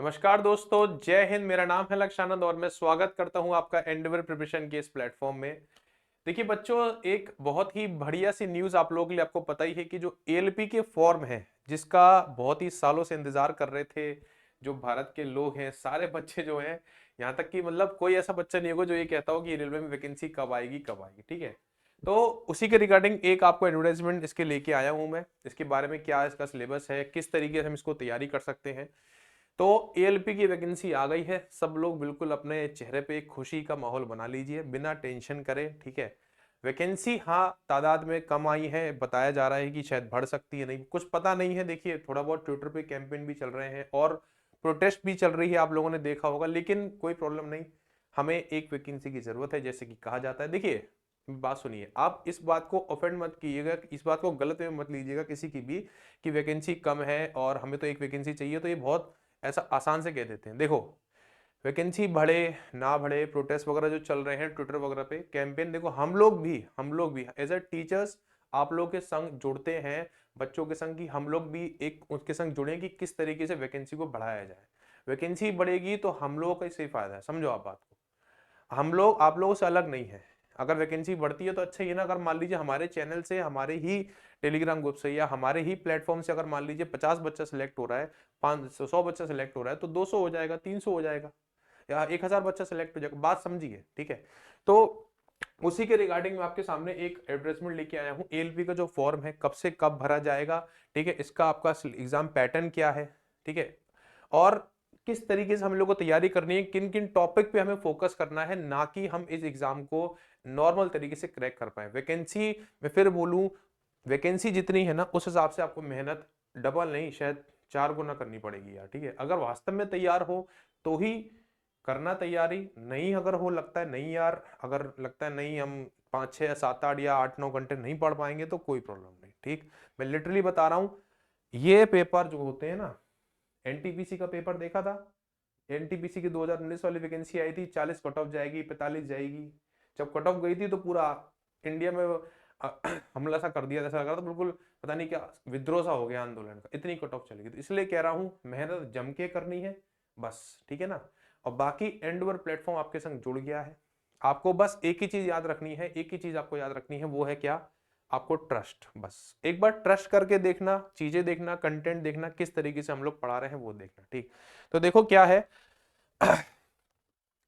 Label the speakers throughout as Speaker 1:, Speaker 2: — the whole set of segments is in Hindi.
Speaker 1: नमस्कार दोस्तों, जय हिंद। मेरा नाम है लक्ष्य आनंद और मैं स्वागत करता हूं आपका एंडेवर प्रिपरेशन के इस प्लेटफॉर्म में। देखिए बच्चों, एक बहुत ही बढ़िया सी न्यूज़ आप लोगों के लिए, आपको पता ही है कि जो एएलपी के फॉर्म है, जिसका बहुत ही सालों से इंतजार कर रहे थे जो भारत के लोग हैं, सारे बच्चे जो हैं, यहाँ तक कि मतलब कोई ऐसा बच्चा नहीं होगा जो ये कहता हो कि रेलवे में वैकेंसी कब आएगी कब आएगी। ठीक है, तो उसी के रिगार्डिंग एक आपको एडवर्टाइजमेंट इसके लेके आया हूं मैं। इसके बारे में क्या इसका सिलेबस है, किस तरीके से हम इसको तैयारी कर सकते हैं। तो एएलपी की वैकेंसी आ गई है, सब लोग बिल्कुल अपने चेहरे पे एक खुशी का माहौल बना लीजिए, बिना टेंशन करे। ठीक है, वैकेंसी हाँ तादाद में कम आई है, बताया जा रहा है कि शायद बढ़ सकती है, नहीं कुछ पता नहीं है। देखिए थोड़ा बहुत ट्विटर पे कैंपेन भी चल रहे हैं और प्रोटेस्ट भी चल रही है, आप लोगों ने देखा होगा, लेकिन कोई प्रॉब्लम नहीं। हमें एक वैकेंसी की जरूरत है, जैसे कि कहा जाता है। देखिए बात सुनिए, आप इस बात को ऑफेंड मत कीजिएगा, इस बात को गलत में मत लीजिएगा किसी की भी, कि वैकेंसी कम है और हमें तो एक वैकेंसी चाहिए, तो ये बहुत ऐसा आसान से कह देते हैं। देखो वैकेंसी बढ़े ना बढ़े, प्रोटेस्ट वगैरह जो चल रहे हैं ट्विटर वगैरह पे कैंपेन, देखो हम लोग भी एज अ टीचर्स आप लोग के संग जुड़ते हैं, बच्चों के संग, कि हम लोग भी एक उसके संग जुड़े कि किस तरीके से वैकेंसी को बढ़ाया जाए। वैकेंसी बढ़ेगी तो हम लोगों का इससे फायदा है, समझो आप बात को। हम लोग आप लोगों से अलग नहीं है। अगर वैकेंसी बढ़ती है तो अच्छा ही ना। अगर मान लीजिए हमारे चैनल से, हमारे ही टेलीग्राम ग्रुप से या हमारे ही प्लेटफॉर्म से अगर मान लीजिए 50 बच्चा सिलेक्ट हो रहा है, 500 100 बच्चा सिलेक्ट हो रहा है, तो 200 हो जाएगा, 300 हो जाएगा, या 1000 बच्चा सिलेक्ट हो जाएगा। बात समझिए, ठीक है। तो उसी के रिगार्डिंग मैं आपके सामने एक एडवर्टाइजमेंट लेके आया हूँ। एएलपी का जो फॉर्म है कब से कब भरा जाएगा, ठीक है, इसका आपका एग्जाम पैटर्न क्या है, ठीक है, और किस तरीके से हम लोग को तैयारी करनी है, किन किन टॉपिक पे हमें फोकस करना है, ना कि हम इस एग्जाम को नॉर्मल तरीके से क्रैक कर पाए। वैकेंसी, मैं फिर बोलूं, वैकेंसी जितनी है ना उस हिसाब से आपको मेहनत डबल नहीं, शायद 4 गुना करनी पड़ेगी यार। ठीक है, अगर वास्तव में तैयार हो तो ही करना तैयारी, नहीं अगर हो लगता है नहीं यार, अगर लगता है नहीं हम 5 6 7 8 या 8 9 घंटे नहीं पढ़ पाएंगे, तो कोई प्रॉब्लम नहीं। ठीक, मैं लिटरली बता रहा हूँ, ये पेपर जो होते हैं ना, एनटीपीसी का पेपर देखा था, एनटीपीसी की 2019 वाली वैकेंसी आई थी, 40 कट ऑफ जाएगी, 45 जाएगी। जब कट ऑफ गई थी तो पूरा इंडिया में हमला सा कर दिया, ऐसा लगा था बिल्कुल, पता नहीं क्या विद्रोह सा हो गया आंदोलन का, इतनी कट ऑफ चली गई। तो इसलिए कह रहा हूँ मेहनत जम के करनी है बस, ठीक है ना। और बाकी एंडवर प्लेटफॉर्म आपके संग जुड़ गया है। आपको बस एक ही चीज याद रखनी है, एक ही चीज आपको याद रखनी है, वो है क्या, आपको ट्रस्ट। बस एक बार ट्रस्ट करके देखना, चीजें देखना, कंटेंट देखना, किस तरीके से हम लोग पढ़ा रहे हैं वो देखना। ठीक, तो देखो क्या है,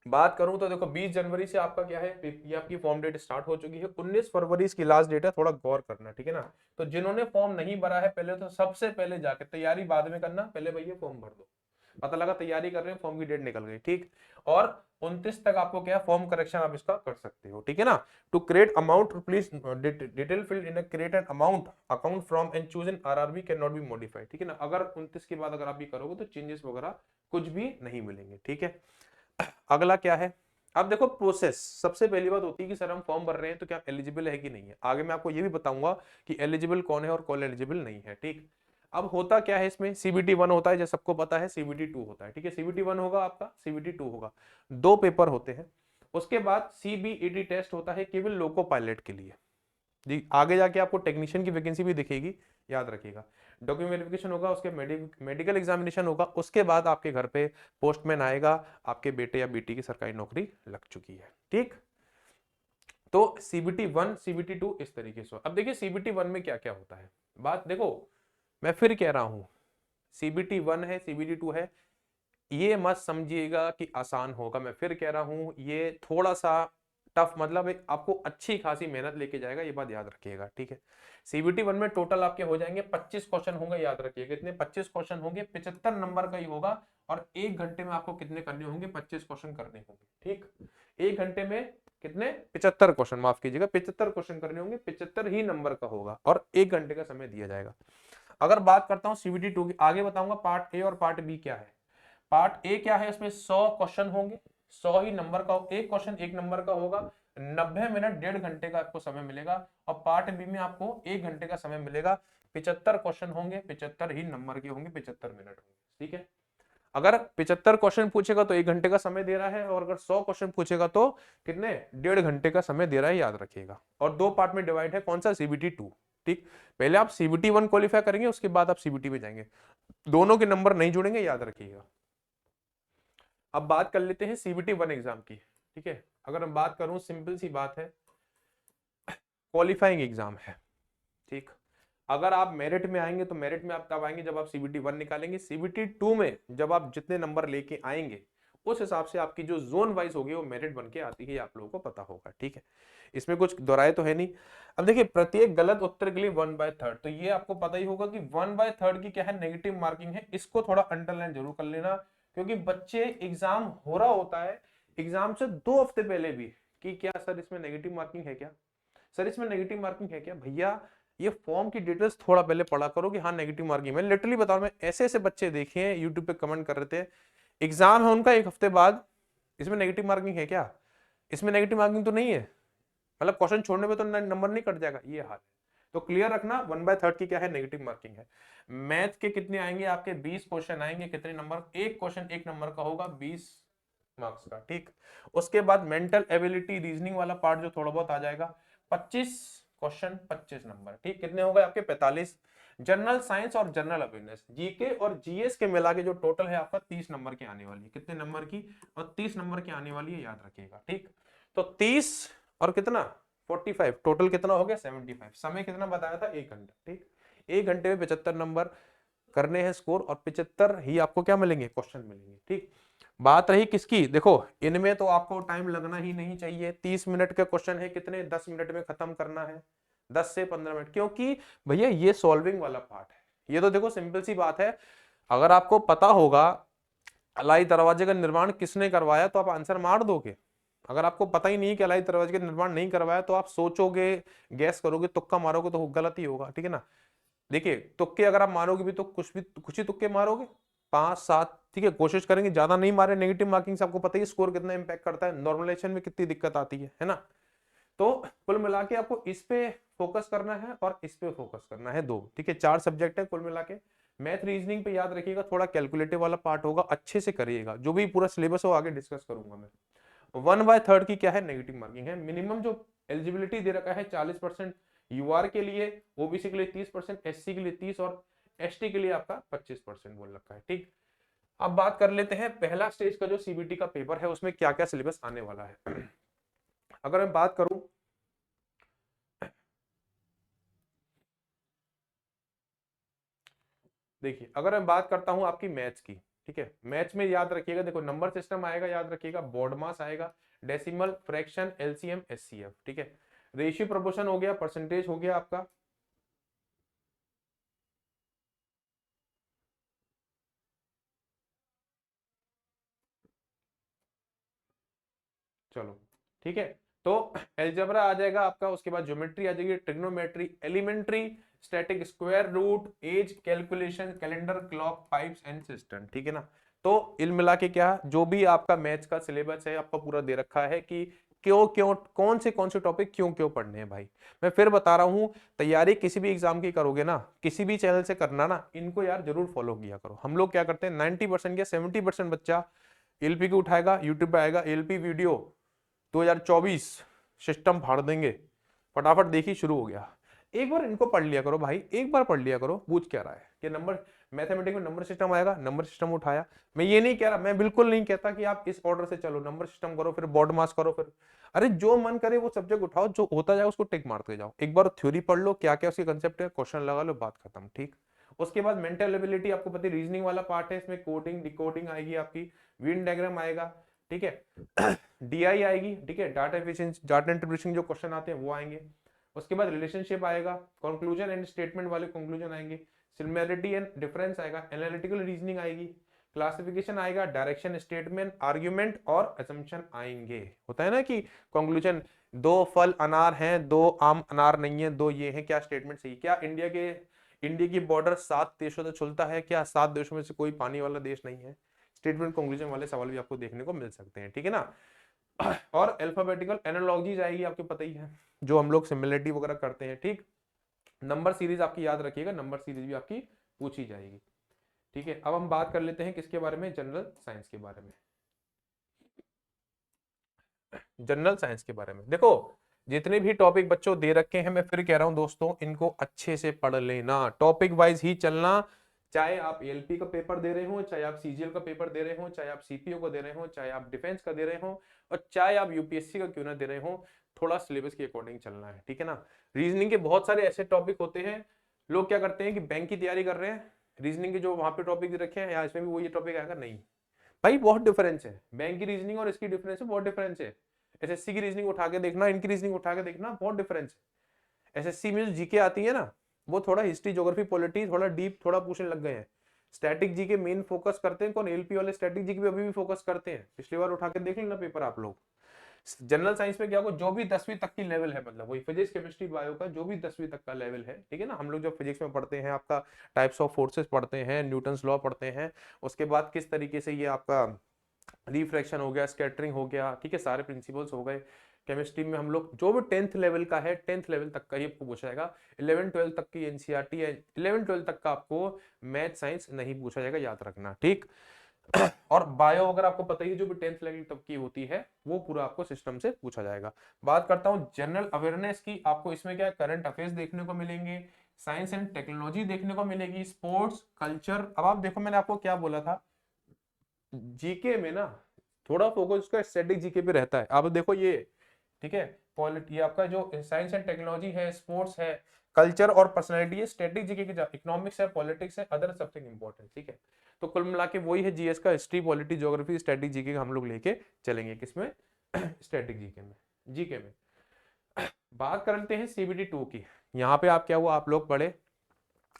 Speaker 1: बात करूं तो देखो 20 जनवरी से आपका क्या है, ये आपकी फॉर्म डेट स्टार्ट हो चुकी है, 19 फरवरी इसकी लास्ट डेट है, थोड़ा गौर करना, ठीक है ना। तो जिन्होंने फॉर्म नहीं भरा है, पहले तो सबसे पहले जाके, तैयारी बाद में करना, पहले भैया फॉर्म भर दो। पता लगा तैयारी कर रहे हैं, फॉर्म की डेट निकल गई, ठीक। और 29 तक आपको क्या है, फॉर्म करेक्शन आप इसका कर सकते हो, ठीक है ना। To create amount please detail field in create an amount account from and choose in RRB can not be modified, ठीक है ना। अगर 29 के बाद अगर आप ये करोगे तो चेंजेस वगैरह कुछ भी नहीं मिलेंगे, ठीक है। अगला क्या है, अब देखो प्रोसेस, सबसे पहली बात होती है कि सर हम फॉर्म भर रहे हैं तो क्या एलिजिबल है कि नहीं है। आगे मैं आपको ये भी बताऊंगा कि एलिजिबल कौन है और कौन एलिजिबल नहीं है, ठीक। अब होता क्या है इसमें, सीबीटी 1 होता है, जो सबको पता है, सीबीटी 2 होता है, ठीक है। सीबीटी 1 होगा आपका, सीबीटी 2 होगा, 2 पेपर होते हैं। उसके बाद सीबीईटी टेस्ट होता है केवल लोको पायलट के लिए जी। आगे जाके आपको टेक्नीशियन की वैकेंसी भी दिखेगी, याद रखिएगा। डॉक्यूमेंट वेरिफिकेशन होगा, उसके मेडिकल एग्जामिनेशन होगा, उसके बाद आपके घर पे पोस्टमैन आएगा, आपके बेटे या बेटी की सरकारी नौकरी लग चुकी है, ठीक। तो सीबीटी 1 सीबीटी 2 इस तरीके से। अब देखिए सीबीटी 1 में क्या क्या होता है, बात देखो, मैं फिर कह रहा हूं, सीबीटी 1 है, सीबीटी 2 है, ये मत समझिएगा कि आसान होगा। मैं फिर कह रहा हूं ये थोड़ा सा टफ, मतलब एक आपको अच्छी खासी मेहनत लेके जाएगा, ये बात याद रखिएगा, ठीक है। सीबीटी 1 में टोटल आपके हो जाएंगे 25 क्वेश्चन होंगे, याद रखिएगा इतने 25 क्वेश्चन होंगे, 75 नंबर का ही होगा। और 1 घंटे में आपको कितने करने होंगे, 25 क्वेश्चन करने होंगे, ठीक। 1 घंटे में कितने, 75 क्वेश्चन, माफ कीजिएगा, 75 क्वेश्चन करने होंगे, 75 ही नंबर का होगा और 1 घंटे का समय दिया जाएगा। अगर बात करता हूं सीबीटी 2 की, आगे बताऊंगा पार्ट ए और पार्ट बी क्या है। पार्ट ए क्या है, इसमें 100 क्वेश्चन होंगे, 100 ही नंबर का, एक क्वेश्चन 1 नंबर का होगा, 90 मिनट, 1.5 घंटे का आपको समय मिलेगा। और पार्ट बी में आपको 1 घंटे का समय मिलेगा, 75 क्वेश्चन होंगे, 75 ही नंबर के होंगे, 75 मिनट होंगे, ठीक है। अगर 75 क्वेश्चन पूछेगा तो 1 घंटे का समय दे रहा है, और अगर 100 क्वेश्चन पूछेगा तो कितने, 1.5 घंटे का समय दे रहा है, याद रखिएगा। और 2 पार्ट में डिवाइड है, कौन सा, सीबीटी 2, ठीक। पहले आप सीबीटी 1 क्वालिफाई करेंगे, उसके बाद आप सीबीटी में जाएंगे, दोनों के नंबर नहीं जुड़ेंगे, याद रखिएगा। अब बात कर लेते हैं CBT 1 एग्जाम की। ठीक है, अगर मैं बात करूं, सिंपल सी बात है, क्वालिफाइंग एग्जाम है। ठीक, अगर आप मेरिट में आएंगे तो मेरिट में आप तब आएंगे जब आप CBT 1 निकालेंगे। CBT 2 में जब आप जितने नंबर लेके आएंगे उस हिसाब से आपकी जो जोन वाइज होगी वो मेरिट बन के आती है, आप लोगों को पता होगा। ठीक है, इसमें कुछ दोहराए तो है नहीं। अब देखिए, प्रत्येक गलत उत्तर के लिए 1/3, तो ये आपको पता ही होगा कि 1/3 की क्या है, नेगेटिव मार्किंग है। इसको थोड़ा अंडरलाइन जरूर कर लेना, क्योंकि बच्चे एग्जाम हो रहा होता है एग्जाम से 2 हफ्ते पहले भी कि क्या सर इसमें नेगेटिव मार्किंग है क्या, सर इसमें नेगेटिव मार्किंग है क्या। भैया ये फॉर्म की डिटेल्स थोड़ा पहले पढ़ा करो कि हाँ नेगेटिव मार्किंग। मैं लिटरली बता रहा हूं, मैं ऐसे ऐसे बच्चे देखे हैं यूट्यूब पे कमेंट कर रहे थे, एग्जाम है उनका 1 हफ्ते बाद, इसमें नेगेटिव मार्किंग है क्या, इसमें नेगेटिव मार्किंग तो नहीं है, मतलब क्वेश्चन छोड़ने पे तो नंबर नहीं कट जाएगा, ये हाल है। तो क्लियर रखना, 1/3 की क्या है, नेगेटिव मार्किंग है। मैथ के कितने आएंगे आपके, 20 क्वेश्चन आएंगे। कितने नंबर, एक क्वेश्चन 1 नंबर का होगा, 20 मार्क्स का। ठीक, उसके बाद मेंटल एबिलिटी रीजनिंग वाला पार्ट जो थोड़ा बहुत आ जाएगा, 25 क्वेश्चन 25 नंबर। ठीक, कितने हो गए आपके, 45। जनरल साइंस और जनरल अवेयरनेस, जीके और जीएस के मिला के जो टोटल है आपका 30 नंबर की आने वाली है। कितने नंबर की, और 30 नंबर की आने वाली है, याद रखिएगा। ठीक, तो 30 और कितना 45, टोटल कितना हो गया 75। समय कितना बताया था, 1 घंटा। ठीक, 1 घंटे में 75 नंबर करने हैं स्कोर, और 75 ही आपको क्या मिलेंगे, क्वेश्चन मिलेंगे। ठीक, बात रही किसकी, देखो इनमें तो आपको टाइम लगना ही नहीं चाहिए। 30 मिनट के क्वेश्चन है, कितने 10 मिनट में खत्म करना है, 10 से 15 मिनट, क्योंकि भैया ये सॉल्विंग वाला पार्ट है। ये तो देखो सिंपल सी बात है, अगर आपको पता होगा अलाई दरवाजे का निर्माण किसने करवाया तो आप आंसर मार दोगे। अगर आपको पता ही नहीं है कि अलाई दरवाजे का निर्माण नहीं करवाया तो आप सोचोगे, गैस करोगे, तुक्का मारोगे तो गलत ही होगा। ठीक है ना, देखिए तुक्के अगर आप मारोगे भी तो कुछ ही तुक्के मारोगे, 5 7। ठीक है, कोशिश करेंगे ज्यादा नहीं मारे। नेगेटिव मार्किंग से आपको पता ही स्कोर कितना इंपैक्ट करता है, नॉर्मलाइजेशन में कितनी दिक्कत आती है ना। तो कुल मिला के आपको इस पे फोकस करना है और इस पे फोकस करना है, 2। ठीक है, 4 सब्जेक्ट है कुल मिला के। मैथ रीजनिंग पे याद रखिएगा, थोड़ा कैलकुलेटिव वाला पार्ट होगा, अच्छे से करिएगा। जो भी पूरा सिलेबस हो आगे डिस्कस करूंगा मैं। 1/3 की क्या है, नेगेटिव मार्किंग है। मिनिमम जो एलिजिबिलिटी दे रखा है 40% यूआर के लिए, ओबीसी के लिए 30%, एससी के लिए 30 और एसटी के लिए आपका 25% बोल रखा है। ठीक, अब बात कर लेते हैं पहला स्टेज का जो सीबीटी का पेपर है उसमें क्या क्या सिलेबस आने वाला है। अगर मैं बात करूं, देखिए अगर मैं बात करता हूं आपकी मैथ्स की। ठीक है, मैथ्स में याद रखिएगा, देखो नंबर सिस्टम आएगा, याद रखिएगा, बॉड मास आएगा, डेसिमल, फ्रैक्शन, एलसीएम, एचसीएफ। ठीक है, रेशियो प्रोपोर्शन हो गया, परसेंटेज हो गया आपका, चलो ठीक है। तो एल्जेब्रा आ जाएगा आपका, उसके बाद ज्योमेट्री आ जाएगी, trigonometry, elementary, static, square root, age calculation, calendar, clock, pipes and system. ठीक है ना, तो इल मिला के क्या, जो भी आपका मैथ्स का सिलेबस है आपका पूरा दे रखा है कि क्यों क्यों कौन से टॉपिक क्यों क्यों पढ़ने हैं भाई। मैं फिर बता रहा हूं, तैयारी किसी भी एग्जाम की करोगे ना, किसी भी चैनल से करना ना, इनको यार जरूर फॉलो किया करो। हम लोग क्या करते हैं, 90% या 70% बच्चा एलपी को उठाएगा, यूट्यूब पे आएगा एलपी वीडियो 2024 सिस्टम फाड़ देंगे, फटाफट देखी शुरू हो गया। एक बार इनको पढ़ लिया करो भाई, एक बार पढ़ लिया करो, पूछ क्या रहा है कि नंबर, मैथमेटिक्स में नंबर सिस्टम आएगा, नंबर सिस्टम उठाया। मैं ये नहीं कह रहा, मैं बिल्कुल नहीं कहता कि आप इस ऑर्डर से चलो, नंबर सिस्टम करो फिर बॉड मास करो फिर, अरे जो मन करे वो सब्जेक्ट उठाओ, जो होता जाए उसको टिक मारते जाओ। एक बार थ्योरी पढ़ लो, क्या क्या उसके कंसेप्ट है, क्वेश्चन लगा लो, बात खत्म। ठीक, उसके बाद मेंटल एबिलिटी आपको पता है, रीजनिंग वाला पार्ट है, इसमें कोडिंग डिकोडिंग आएगी आपकी, वेन डायग्राम आएगा। ठीक है, डीआई आएगी। ठीक है, डाटा एफिशिएंसी, डाटा इंटरप्रिटेशन जो क्वेश्चन आते हैं वो आएंगे। उसके बाद रिलेशनशिप आएगा, कंक्लूजन एंड स्टेटमेंट वाले कंक्लूजन आएंगे, सिमिलरिटी एंड डिफरेंस आएगा, एनालिटिकल रीजनिंग आएगी, क्लासिफिकेशन आएगा, डायरेक्शन, स्टेटमेंट, आर्ग्यूमेंट और असम्पशन आएंगे। होता है ना कि कंक्लूजन, 2 फल अनार हैं, 2 आम अनार नहीं है, 2 ये हैं, क्या स्टेटमेंट सही, क्या इंडिया की बॉर्डर 7 देशों से छुलता है, क्या 7 देशों में से कोई पानी वाला देश नहीं है। स्टेटमेंट कंक्लूजन वाले सवाल भी आपको देखने को मिल सकते हैं। ठीक है ना, और अल्फाबेटिकल एनालॉजीज आएगी, आपको पता ही है, जो हम लोग सिमिलरिटी वगैरह करते हैं। ठीक, नंबर सीरीज आपकी याद रखिएगा, नंबर सीरीज भी आपकी पूछी जाएगी। ठीक है, अब हम बात कर लेते हैं किसके बारे में, जनरल साइंस के बारे में। जनरल साइंस के बारे में देखो, जितने भी टॉपिक बच्चों दे रखे हैं, मैं फिर कह रहा हूं दोस्तों, इनको अच्छे से पढ़ लेना, टॉपिक वाइज ही चलना। चाहे आप एएलपी का पेपर दे रहे हो, चाहे आप सीजीएल का पेपर दे रहे हो, चाहे आप सीपीओ का दे रहे हो, चाहे आप डिफेंस का दे रहे हो, और चाहे आप यूपीएससी का क्यों ना दे रहे हो, थोड़ा सिलेबस के अकॉर्डिंग चलना है, ठीक है ना। रीजनिंग के बहुत सारे ऐसे टॉपिक होते हैं, लोग क्या करते हैं कि बैंक की तैयारी कर रहे हैं, रीजनिंग के जो वहां पे टॉपिक रखे हैं या इसमें भी वो ये टॉपिक आएगा, नहीं भाई, बहुत डिफरेंस है। बैंक की रीजनिंग और इसकी डिफरेंस है, बहुत डिफरेंस है। एसएससी की रीजनिंग उठा के देखना, इनकी रीजनिंग उठा के देखना, बहुत डिफरेंस है। एसएससी में जो जीके आती है ना, वो थोड़ा हिस्ट्री, ज्योग्राफी, पॉलिटी थोड़ा डीप थोड़ा पूछने लग गए हैं। स्टैटिक जीके मेन फोकस करते हैं कौन, एलपी वाले स्टैटिक जीके पे अभी भी फोकस करते हैं। पिछली बार उठा के देख लेना पेपर आप लोग। जनरल साइंस में क्या होगा, जो भी 10वीं तक की लेवल है, मतलब वही फिजिक्स केमिस्ट्री बायो का जो भी 10वीं तक का लेवल है, ठीक है ना। हम लोग जब फिजिक्स में पढ़ते हैं, आपका टाइप्स ऑफ फोर्सेस पढ़ते हैं, न्यूटन्स लॉ पढ़ते हैं, उसके बाद किस तरीके से ये आपका रिफ्रैक्शन हो गया, स्कैटरिंग हो गया, ठीक है, सारे प्रिंसिपल्स हो गए। केमिस्ट्री में हम लोग जो भी 10th लेवल का है, 10th लेवल तक का ही आपको पूछा जाएगा। 11 12 तक की एनसीईआरटी है, 11 12 तक का आपको मैथ साइंस नहीं पूछा जाएगा, याद रखना, ठीक। और बायो अगर आपको पता ही, जो भी 10th लेवल तक की होती है, वो पूरा आपको सिस्टम से पूछा जाएगा। बात करता हूँ जनरल अवेयरनेस की, आपको इसमें क्या करंट अफेयर्स देखने को मिलेंगे, साइंस एंड टेक्नोलॉजी देखने को मिलेगी, स्पोर्ट्स, कल्चर। अब आप देखो, मैंने आपको क्या बोला था, जीके में ना थोड़ा फोकस उसका स्टैटिक जीके पे रहता है। आप देखो ये, ठीक है, पॉलिटी आपका जो साइंस एंड टेक्नोलॉजी है, स्पोर्ट्स है, कल्चर और पर्सनालिटी है, स्टैटिक जीके के, इकोनॉमिक्स है, पॉलिटिक्स है, अदर समथिंग इंपॉर्टेंट, ठीक है। तो कुल मिला के वही है जीएस का, history, polity, geography, static GK हम लोग लेके चलेंगे, किसमें स्टैटिक जीके में, जीके में। बात करते हैं सीबीटी 2 की। यहाँ पे आप क्या हुआ, आप लोग पढ़े,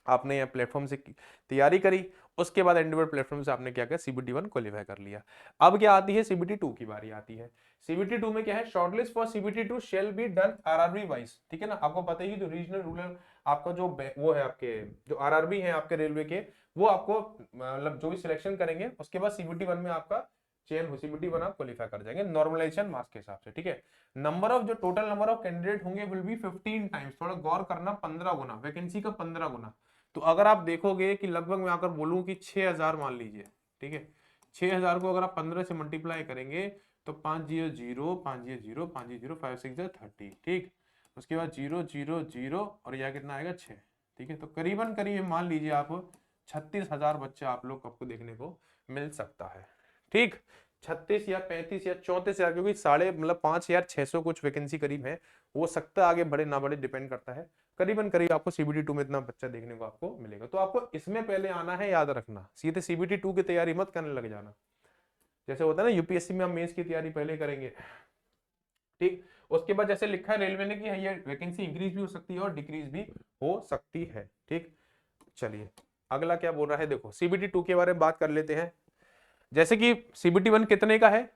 Speaker 1: आपने यह प्लेटफॉर्म से तैयारी करी, उसके बाद एंडीवर प्लेटफॉर्म से आपने क्या किया, सीबीटी 1 क्वालिफाई कर लिया। अब क्या आती है, सीबीटी 2 की बारी आती है। सीबीटी 2 में क्या है, shortlist for CBT 2 shall be done RRB wise, ठीक है ना। आपको पता ही, जो रीजनल रूरल आपका जो वो है, आपके जो आरआरबी है आपके रेलवे के, वो आपको मतलब जो भी सिलेक्शन करेंगे, उसके बाद सीबीटी 1 में आपका चयन हो, सीबीटी 1 आप क्वालिफाई कर जाएंगे नॉर्मलाइजेशन मार्क्स के हिसाब से, ठीक है। नंबर ऑफ, जो टोटल नंबर ऑफ कैंडिडेट होंगे विल बी 15 टाइम्स, थोड़ा गौर करना, 15 गुना, वैकेंसी का 15 गुना। तो अगर आप देखोगे कि लगभग मैं अगर बोलूं कि 6000 मान लीजिए, ठीक है, 6000 को अगर आप 15 से मल्टीप्लाई करेंगे तो 500 500 500 5 6 30, ठीक। उसके बाद 0 0 0 और यह कितना आएगा 6, ठीक है। तो करीबन करीब मान लीजिए आप 36,000 बच्चा आप लोग आपको देखने को मिल सकता है, ठीक। 36 या 35 या 34,000, क्योंकि साढ़े मतलब 5,600 कुछ वैकेंसी करीब है, हो सकता है आगे बढ़े ना बढ़े, डिपेंड करता है। करीबन करीब आपको सीबीटी 2 में इतना बच्चा देखने को आपको मिलेगा। तो आपको इसमें पहले आना है, याद रखना, सीधे सीबीटी 2 की तैयारी मत करने लग जाना। जैसे होता है ना, यूपीएससी में हम मेंस की तैयारी पहले करेंगे, ठीक। उसके बाद जैसे लिखा है रेलवे ने कि ये वैकेंसी इंक्रीज भी हो सकती है और डिक्रीज भी हो सकती है, ठीक। चलिए अगला क्या बोल रहा है, देखो सीबीटी 2 के बारे में बात कर लेते हैं। जैसे कि सीबीटी 1 कितने का है,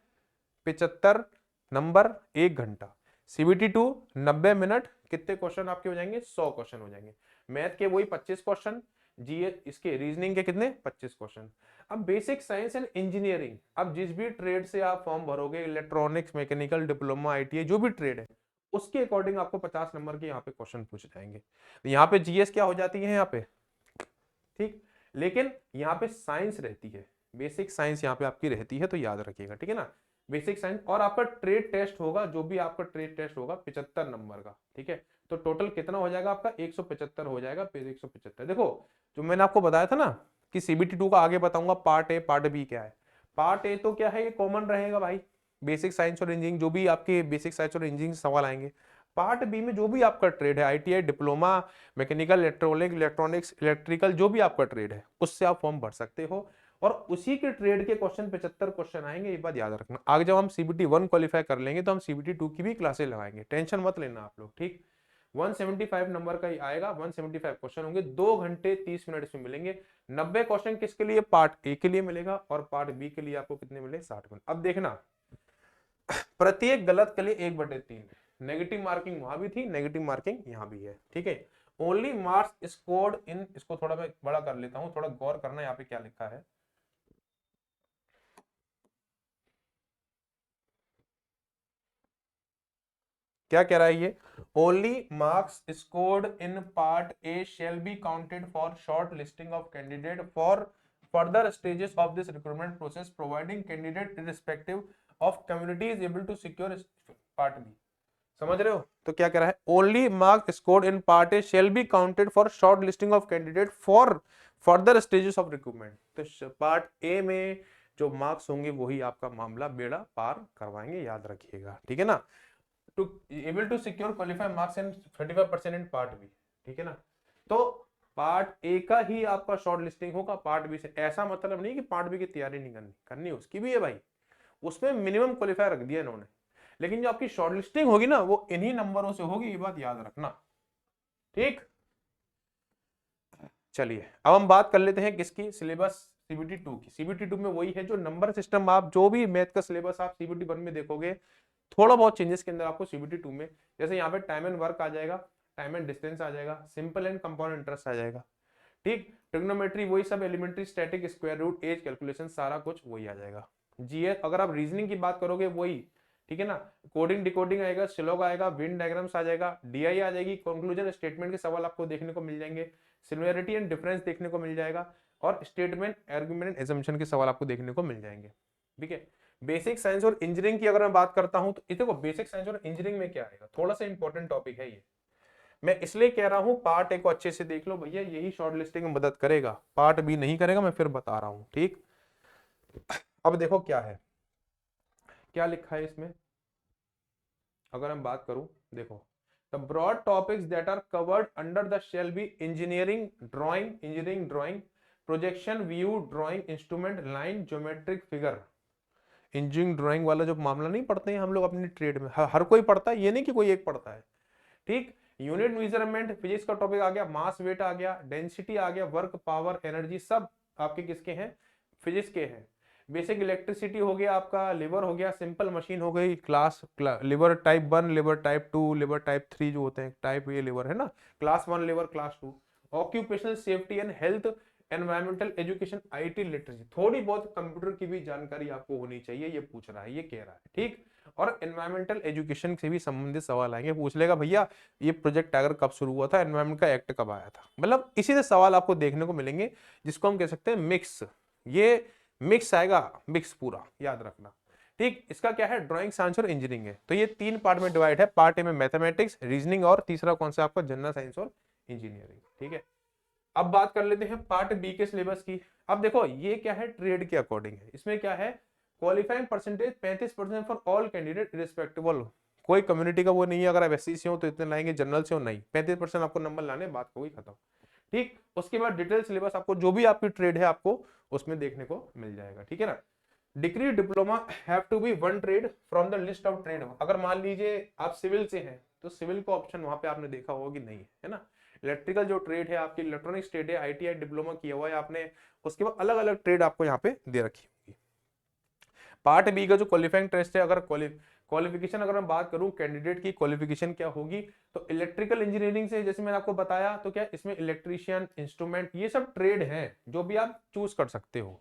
Speaker 1: 75 नंबर 1 घंटा। सीबीटी 2 90 मिनट, कितने क्वेश्चन आपके हो जाएंगे, 100 क्वेश्चन हो जाएंगे। मैथ के वही 25 क्वेश्चन, जीएस इसके रीजनिंग के कितने 25 क्वेश्चन। अब बेसिक साइंस एंड इंजीनियरिंग, अब जिस भी ट्रेड से आप फॉर्म भरोगे, इलेक्ट्रॉनिक्स, मैकेनिकल, डिप्लोमा, आईटीआई, जो भी ट्रेड है, उसके अकॉर्डिंग आपको 50 नंबर के यहाँ पे क्वेश्चन पूछे जाएंगे। यहाँ पे जीएस क्या हो जाती है यहाँ पे, ठीक। लेकिन यहाँ पे साइंस रहती है, बेसिक साइंस यहाँ पे आपकी रहती है, तो याद रखिएगा, ठीक है ना। बेसिक साइंस, और आपका ट्रेड टेस्ट होगा, जो भी आपका ट्रेड टेस्ट होगा 75 नंबर का, ठीक है। तो टोटल कितना हो जाएगा आपका, 175 हो जाएगा, पेज 175। देखो जो मैंने आपको बताया था ना कि सीबीटी 2 का आगे बताऊंगा, पार्ट ए पार्ट बी क्या है। पार्ट ए तो क्या है, ये कॉमन रहेगा भाई, बेसिक साइंस और इंजीनियरिंग, जो भी आपके बेसिक साइंस और इंजीनियरिंग सवाल आएंगे। पार्ट बी में जो भी आपका ट्रेड है, ITI, diploma, mechanical, electronics, electrical, जो भी आपका ट्रेड है, उससे आप फॉर्म भर सकते हो। और उसी के ट्रेड के क्वेश्चन 75 क्वेश्चन आएंगे, ये बात याद रखना। आगे जब हम सीबीटी 1 क्वालिफाई कर लेंगे तो हम सीबीटी 2 की भी क्लासेस लगाएंगे, टेंशन मत लेना आप लोग, ठीक। 175 नंबर का ही आएगा, 175 क्वेश्चन होंगे, 2 घंटे 30 मिनट इसमें मिलेंगे। 90 क्वेश्चन किसके लिए, पार्ट ए के लिए मिलेगा, और पार्ट बी के लिए आपको कितने मिले, 60 मिनट। अब देखना, प्रत्येक गलत के लिए 1/3 नेगेटिव मार्किंग वहां भी थी, नेगेटिव मार्किंग यहां भी है, ठीक है। ओनली मार्क्स स्कोर्ड इन, इसको थोड़ा मैं बड़ा कर लेता हूं, थोड़ा गौर करना यहाँ पे क्या लिखा है। क्या कह रहा है ये, only marks scored in part A shall be counted for short listing of candidate for further stages of this recruitment process, providing candidate irrespective of community is able to secure part B. समझ रहे हो, तो क्या कह रहा है, only marks scored in part A shall be counted for short listing of candidate for further stages of recruitment, तो पार्ट ए में जो मार्क्स होंगे वही आपका मामला बेड़ा पार करवाएंगे, याद रखिएगा, ठीक है ना। To able to secure qualify marks in 35% in part B, ठीक है ना। तो पार्ट ए का ही आपका शॉर्ट लिस्टिंग होगा, पार्ट बी से ऐसा मतलब नहीं कि पार्ट बी की तैयारी नहीं करनी, करनी उसकी भी है भाई, उसमें मिनिमम क्वालिफायर रख दिया इन्होंने, लेकिन जो आपकी शॉर्ट लिस्टिंग होगी ना वो इन्हीं नंबरों से होगी, ये बात याद रखना, ठीक। चलिए अब हम बात कर लेते हैं किसकी, सिलेबस सीबीटी 2 की। सीबीटी 2 में वही है जो नंबर सिस्टम, आप जो भी मैथ का सिलेबस आप सीबीटी 1 में देखोगे थोड़ा बहुत चेंजेस के अंदर आपको सीबीटी 2 में, जैसे यहाँ पे टाइम एंड वर्क आ जाएगा, टाइम एंड डिस्टेंस आ जाएगा, सिंपल एंड कंपाउंड इंटरेस्ट आ जाएगा, ठीक। ट्रिग्नोमेट्री वही सब, elementary, static, square root, age calculation, सारा कुछ वही आ जाएगा। जीएस अगर आप रीजनिंग की बात करोगे वही, ठीक है ना। कोडिंग डिकोडिंग आएगा, स्लॉग आएगा, वेन डायग्राम्स आ जाएगा, डीआई आ जाएगी, कंक्लूजन स्टेटमेंट के सवाल आपको देखने को मिल जाएंगे, सिमिलरिटी एंड डिफरेंस देखने को मिल जाएगा, और स्टेटमेंट, आर्गुमेंट, एजम्पशन के सवाल आपको देखने को मिल जाएंगे, ठीक है। बेसिक साइंस और इंजीनियरिंग की अगर मैं बात करता हूं तो देखो बेसिक साइंस और इंजीनियरिंग में क्या आएगा, थोड़ा सा इंपॉर्टेंट टॉपिक है ये, मैं इसलिए कह रहा हूं पार्ट ए को अच्छे से देख लो भैया, यही शॉर्ट लिस्टिंग में मदद करेगा, पार्ट बी नहीं करेगा, मैं फिर बता रहा हूं, ठीक। अब देखो क्या है, क्या लिखा है इसमें, अगर हम बात करूं, देखो the broad topics that are covered under the shall be engineering drawing, projection, view, drawing, instrument, line, geometric figure. Engineering drawing वाला जो मामला नहीं पढ़ते हैं हम लोग अपनी ट्रेड में, हर कोई पढ़ता है, ये नहीं कि कोई एक पढ़ता है, ठीक। यूनिट मेजरमेंट, फिजिक्स का टॉपिक आ गया, मास वेट आ गया, डेंसिटी आ गया, वर्क, पावर, एनर्जी, सब आपके किसके हैं, फिजिक्स के हैं। बेसिक इलेक्ट्रिसिटी हो गया आपका, लिवर हो गया, सिंपल मशीन हो गई, liver type 1, liver type 2, liver type 3 जो होते हैं, टाइप ये लिवर है ना, class 1 liver, class 2। Occupational safety and health, environmental education, IT literacy, थोड़ी बहुत कंप्यूटर की भी जानकारी आपको होनी चाहिए, ये पूछ रहा है, ये कह रहा है, ठीक। और एनवायरमेंटल एजुकेशन से भी संबंधित सवाल आएंगे, पूछ लेगा भैया ये प्रोजेक्ट अगर कब शुरू हुआ था, एनवायरमेंट का एक्ट कब आया था, मतलब इसी से सवाल आपको देखने को मिलेंगे, जिसको हम कह सकते हैं मिक्स, ये मिक्स आएगा, मिक्स पूरा याद रखना, ठीक। इसका क्या है, ड्राइंग, साइंस और इंजीनियरिंग है, तो ये 3 पार्ट में डिवाइड है, पार्ट ए में मैथमेटिक्स, रीजनिंग, और तीसरा कौन सा आपका जनरल साइंस और इंजीनियरिंग, ठीक है। अब बात कर लेते हैं पार्ट बी के सिलेबस की। अब देखो ये क्या है, ट्रेड के अकॉर्डिंग है, इसमें क्या है, qualifying percentage 35% for all candidate respectable, कोई कम्युनिटी का वो नहीं है, अगर आप एससी से हो तो इतने लाएंगे, जनरल से हो नहीं, 35% आपको नंबर लाने, बात हो गई खत्म, ठीक। उसके बाद डिटेल सिलेबस आपको जो भी आपकी ट्रेड है आपको उसमें देखने को मिल जाएगा, ठीक है ना। Degree diploma have to be one trade from the list of trade, अगर मान लीजिए आप सिविल से हैं तो सिविल का ऑप्शन वहां पे आपने देखा होगा कि नहीं है ना। इलेक्ट्रिकल जो ट्रेड है आपकी, इलेक्ट्रॉनिक्स ट्रेड है, आईटीआई डिप्लोमा किया हुआ है आपने, उसके बाद अलग अलग ट्रेड आपको यहाँ पे दे रखी होगी। पार्ट बी का जो क्वालिफाइंग टेस्ट है, अगर क्वालिफिकेशन अगर मैं बात करूं कैंडिडेट की क्वालिफिकेशन क्या होगी, तो इलेक्ट्रिकल इंजीनियरिंग से जैसे मैंने आपको बताया, तो क्या इसमें इलेक्ट्रीशियन, इंस्ट्रूमेंट, ये सब ट्रेड है जो भी आप चूज कर सकते हो,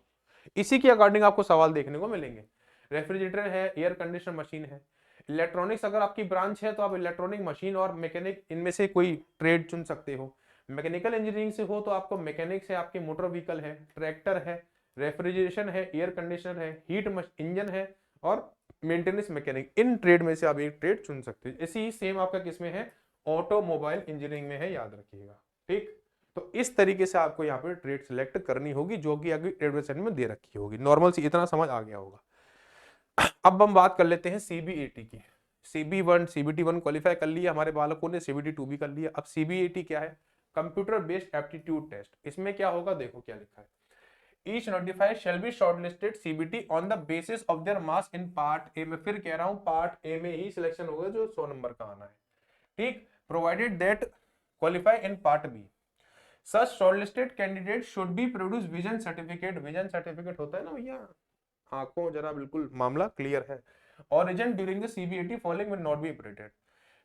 Speaker 1: इसी के अकॉर्डिंग आपको सवाल देखने को मिलेंगे। रेफ्रिजरेटर है, एयर कंडीशनर मशीन है, इलेक्ट्रॉनिक्स अगर आपकी ब्रांच है तो आप इलेक्ट्रॉनिक मशीन और मैकेनिक इनमें से कोई ट्रेड चुन सकते हो। मैकेनिकल इंजीनियरिंग से हो तो आपको मैकेनिक्स है, आपके मोटर व्हीकल है, ट्रैक्टर है, रेफ्रिजरेशन है, एयर कंडीशनर है, हीट इंजन है, और मेंटेनेंस मैकेनिक, इन ट्रेड में से आप एक ट्रेड चुन सकते हैं। इसी सेम आपका किसमें है, ऑटोमोबाइल इंजीनियरिंग में है, याद रखिएगा, ठीक। तो इस तरीके से आपको यहाँ पे ट्रेड सिलेक्ट करनी होगी, जो कि अभी एडवर्टाइजमेंट में दे रखी होगी, नॉर्मल सी इतना समझ आ गया होगा। अब हम बात कर लेते हैं सीबीएटी की। CB1 CBT1 क्वालिफाई कर लिया हमारे बालकों ने, CBT2 भी कर लिया, अब सीबीएटी क्या है, कंप्यूटर बेस्ड एप्टीट्यूड टेस्ट। इसमें क्या होगा, देखो क्या लिखा है, Each notified shall be shortlisted CBT on the basis of their marks in part A, मैं फिर कह रहा हूं पार्ट ए में ही सिलेक्शन होगा जो 100 नंबर का आना है, ठीक। Provided that qualify in part B, such shortlisted candidate should be produce vision certificate, vision certificate होता है ना भैया, आंखों जरा बिल्कुल मामला क्लियर है, origin during the CBAT following will not be operated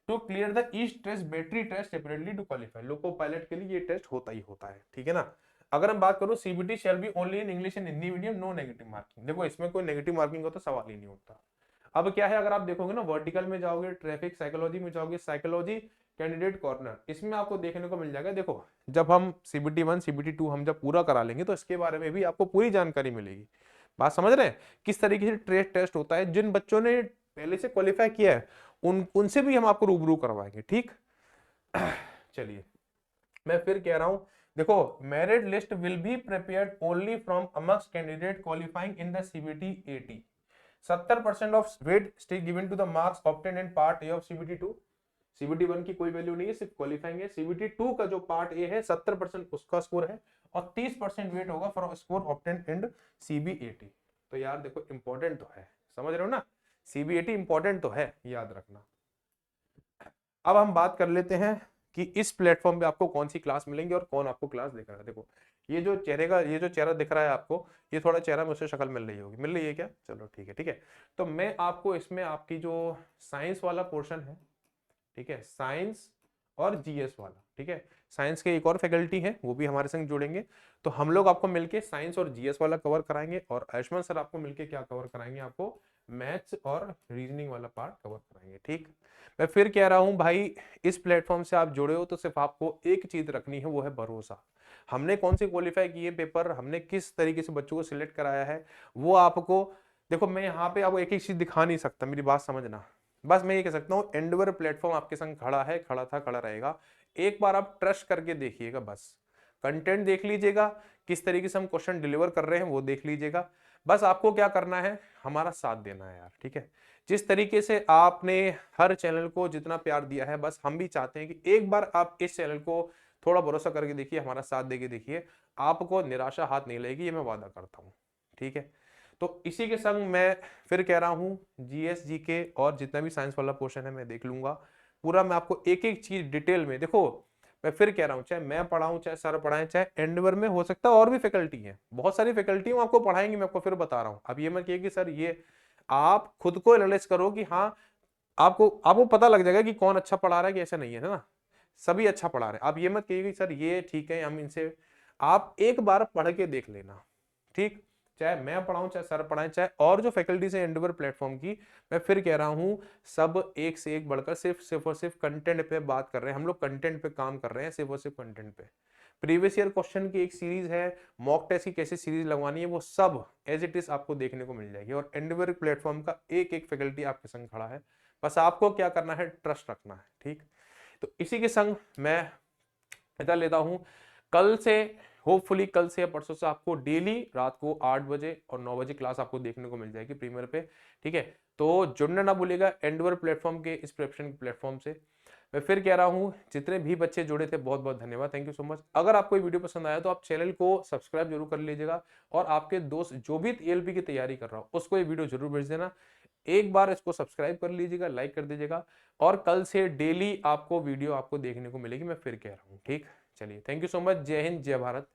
Speaker 1: to clear the each test battery test separately to qualify, loco pilot के लिए ये टेस्ट होता ही होता है, ठीक है ना। अगर हम बात करूं CBT shall be only in English and Hindi medium, no negative marking, देखो इसमें कोई नेगेटिव मार्किंग का तो सवाल ही नहीं उठता। अब क्या है, अगर आप देखोगे ना वर्टिकल में जाओगे, ट्रैफिक साइकोलॉजी में जाओगे, साइकोलॉजी कैंडिडेट कॉर्नर, इसमें आपको देखने को मिल जाएगा, देखो जब हम CBT1 CBT2 हम जब पूरा करा लेंगे तो इसके बारे में भी आपको पूरी जानकारी मिलेगी। बात समझ रहे हैं, किस तरीके से ट्रेड टेस्ट होता है, जिन बच्चों ने पहले से क्वालिफाई किया है उनसे भी हम आपको रूबरू करवाएंगे, ठीक। चलिए मैं फिर कह रहा हूं, देखो, merit list will be prepared only from amongst candidate qualifying in the CBT 80। 70% of weightage given to the marks obtained in part A of CBT 2। CBT 1 की कोई वैल्यू नहीं है, सिर्फ क्वालिफाइंग है। सीबीटी 2 का जो पार्ट ए है 70% उसका स्कोर है और 30% वेट होगा for score obtained in CB 80। तो यार देखो इंपॉर्टेंट तो है, समझ रहे हो ना, सीबी 80 इंपॉर्टेंट तो है, याद रखना। अब हम बात कर लेते हैं कि इस प्लेटफॉर्म पे आपको कौन सी क्लास मिलेंगी और कौन आपको क्लास दिख रहा है। देखो ये जो चेहरा दिख रहा है आपको, ये थोड़ा चेहरा में उससे शक्ल मिल रही होगी, मिल रही है क्या? चलो ठीक है, ठीक है। तो मैं आपको इसमें आपकी जो साइंस वाला पोर्शन है, ठीक है, साइंस और जीएस वाला, ठीक है, साइंस के एक और फैकल्टी है वो भी हमारे संग जुड़ेंगे, तो हम लोग आपको मिलके साइंस और जीएस वाला कवर कराएंगे और आयुष्मान सर आपको मिलके क्या कवर कराएंगे, आपको मैथ्स और रीजनिंग वाला पार्ट कवर कराएंगे। ठीक, मैं फिर कह रहा हूं भाई, इस प्लेटफॉर्म से आप जुड़े हो तो सिर्फ आपको एक चीज रखनी है, वो है भरोसा। हमने कौन से क्वालिफाई किए पेपर, हमने किस तरीके से बच्चों को सिलेक्ट कराया है, वो आपको, देखो मैं यहाँ पे आपको एक एक चीज दिखा नहीं सकता, मेरी बात समझना। बस मैं ये कह सकता हूँ एंडवर प्लेटफॉर्म आपके संग खड़ा है, खड़ा था, खड़ा रहेगा। एक बार आप ट्रस्ट करके देखिएगा, बस कंटेंट देख लीजिएगा, किस तरीके से हम क्वेश्चन डिलीवर कर रहे हैं वो देख लीजिएगा। बस आपको क्या करना है, हमारा साथ देना है यार, ठीक है। जिस तरीके से आपने हर चैनल को जितना प्यार दिया है, बस हम भी चाहते हैं कि एक बार आप इस चैनल को थोड़ा भरोसा करके देखिए, हमारा साथ देके देखिए, आपको निराशा हाथ नहीं लगेगी, ये मैं वादा करता हूँ, ठीक है। तो इसी के संग मैं फिर कह रहा हूँ, जीएस जीके और जितना भी साइंस वाला पोर्शन है मैं देख लूंगा पूरा। मैं आपको एक एक चीज डिटेल में, देखो मैं फिर कह रहा हूँ, चाहे मैं पढ़ाऊं, चाहे सर पढ़ाएं, चाहे एंडवर में हो सकता है और भी फैकल्टी है, बहुत सारी फैकल्टी आपको पढ़ाएंगे, मैं आपको फिर बता रहा हूँ। अब ये मत कहिए कि सर ये, आप खुद को एनालाइज करो कि हाँ, आपको आपको पता लग जाएगा कि कौन अच्छा पढ़ा रहा है कि ऐसा नहीं है ना, सभी अच्छा पढ़ा रहे हैं। आप ये मत कहिए कि सर ये ठीक है, हम इनसे, आप एक बार पढ़ के देख लेना, ठीक। चाहे मैं पढ़ाऊं, चाहे सर पढ़ाएं, चाहे और जो फैकल्टीज है एंडवर प्लेटफॉर्म की, मैं फिर कह रहा हूं, सब एक से एक बढ़कर सिर्फ और सिर्फ कंटेंट पे बात कर रहे हैं, हम लोग कंटेंट पे काम कर रहे हैं, सिर्फ और सिर्फ कंटेंट पे। प्रीवियस ईयर क्वेश्चन की एक सीरीज है, मॉक टेस्ट की कैसे सीरीज लगवानी है, वो सब एज इट इज आपको देखने को मिल जाएगी। और एंडवर प्लेटफॉर्म का एक एक फैकल्टी आपके संग खड़ा है, बस आपको क्या करना है, ट्रस्ट रखना है, ठीक। तो इसी के संग मैं विदा लेता हूं। कल से, होपफुली कल से या परसों से आपको डेली रात को 8 बजे और 9 बजे क्लास आपको देखने को मिल जाएगी प्रीमियर पे, ठीक है। तो जुड़ना ना भूलिएगा एंडवर प्लेटफॉर्म के इस प्रिपरेशन प्लेटफॉर्म से। मैं फिर कह रहा हूं, जितने भी बच्चे जुड़े थे बहुत बहुत धन्यवाद, थैंक यू सो मच। अगर आपको ये वीडियो पसंद आया तो आप चैनल को सब्सक्राइब जरूर कर लीजिएगा और आपके दोस्त जो भी एएलपी की तैयारी कर रहा हो उसको ये वीडियो जरूर भेज देना। एक बार इसको सब्सक्राइब कर लीजिएगा, लाइक कर दीजिएगा, और कल से डेली आपको वीडियो आपको देखने को मिलेगी, मैं फिर कह रहा हूँ, ठीक। चलिए, थैंक यू सो मच, जय हिंद, जय भारत।